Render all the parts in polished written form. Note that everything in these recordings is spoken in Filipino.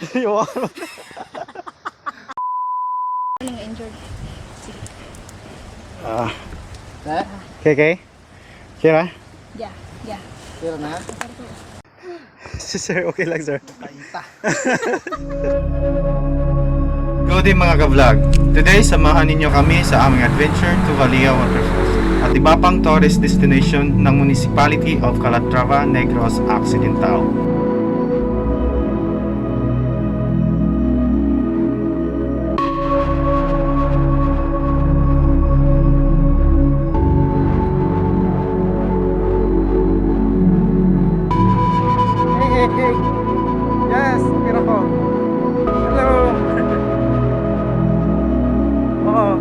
Yung injured. Okay, okay. Sira? Yeah, yeah. Sira na? Si sir, okay lang sir. Kaita. Good day mga ka-vlog. Today, samahan ninyo kami sa aming adventure to Balea waterfalls at iba pang tourist destination ng municipality of Calatrava, Negros, Occidental. Hey. Yes, kira ko. Hello. Oo.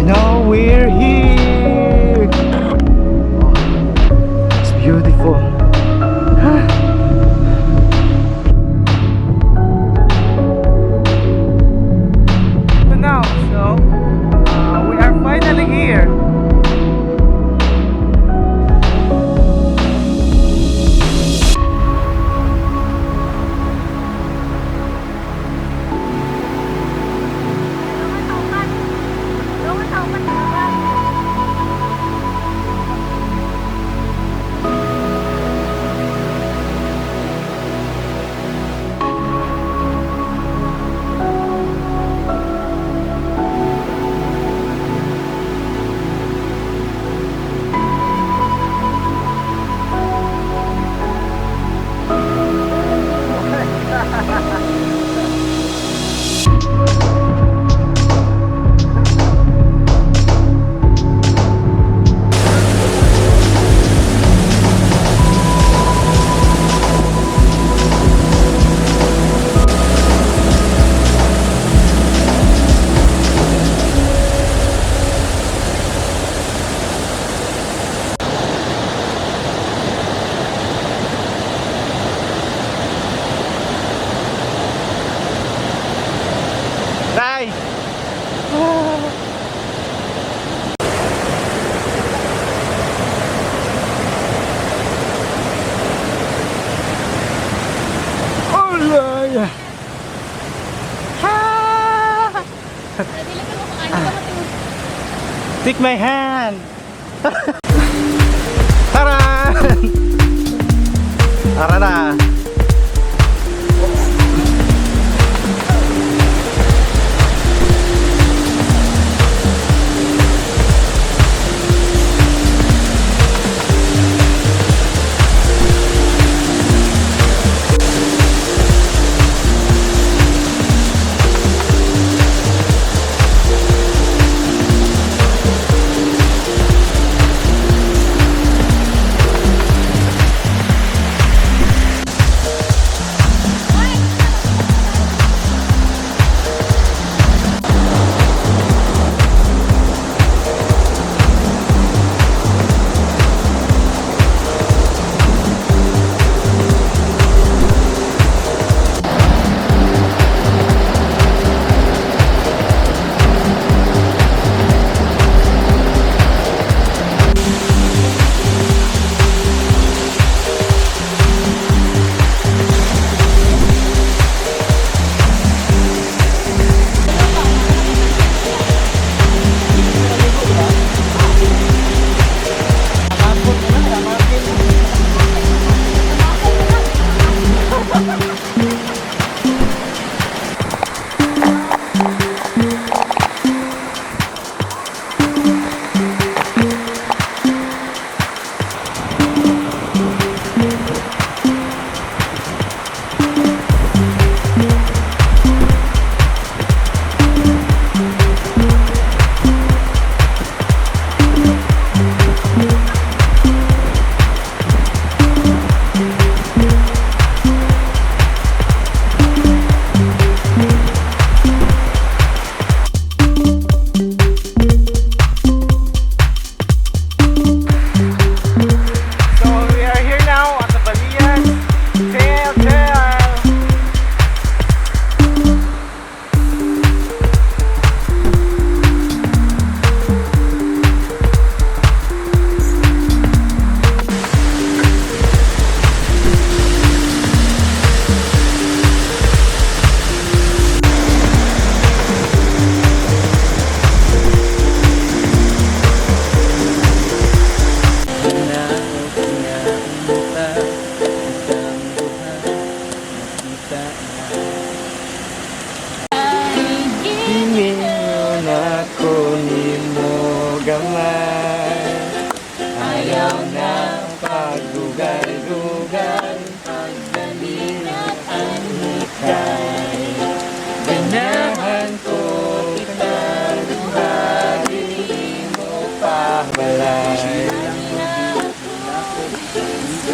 And now we're here. It's beautiful. So now, we are finally here. Bye! Oh, yeah. Take my hand. Taran! Tara na.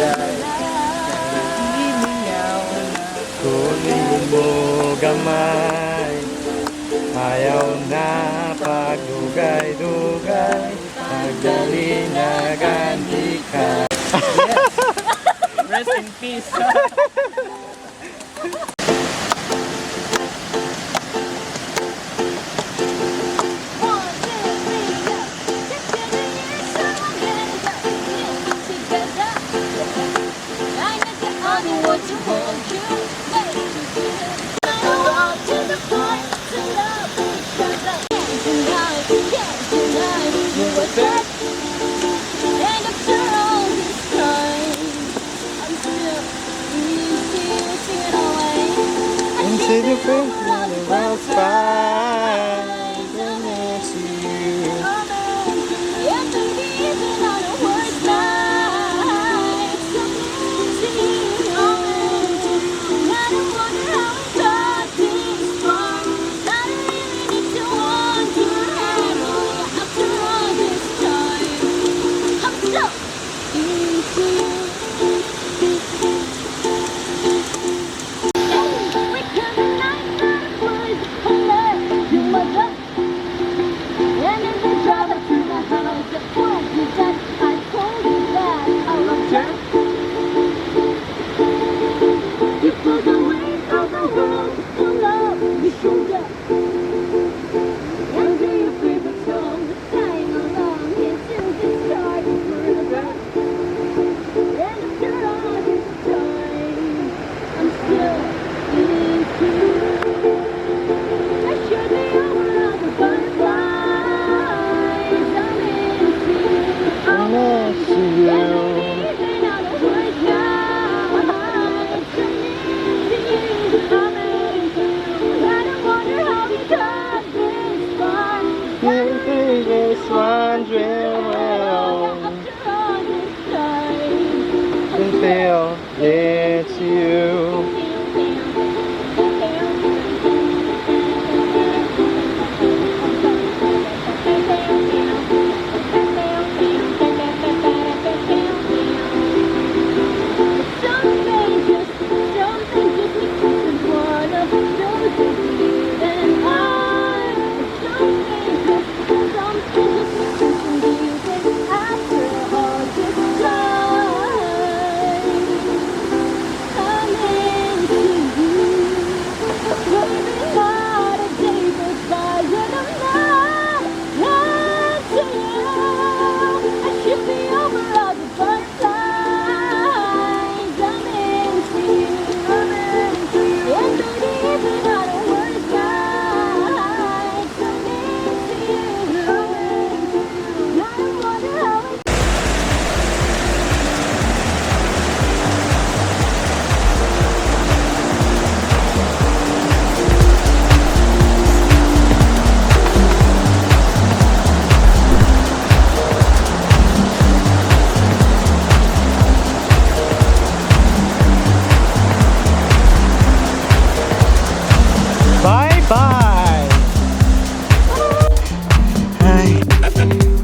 dugay. Limingaw na. Kunin mo gamay, ayaw na pagdugay-dugay, pagdali na ganti ka. Rest in peace. Into the place where the world's fine, and it's you. This one dream until it's you. Bye-bye! Hi.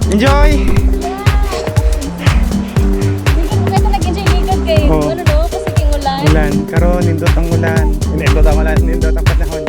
Enjoy! Ito nag-enjoy ligad kayo. Oh. Ano no? Kasi king ulan. Ulan. Karon nindot ang ulan. Nindot ang ulan. Nindot ang panahon.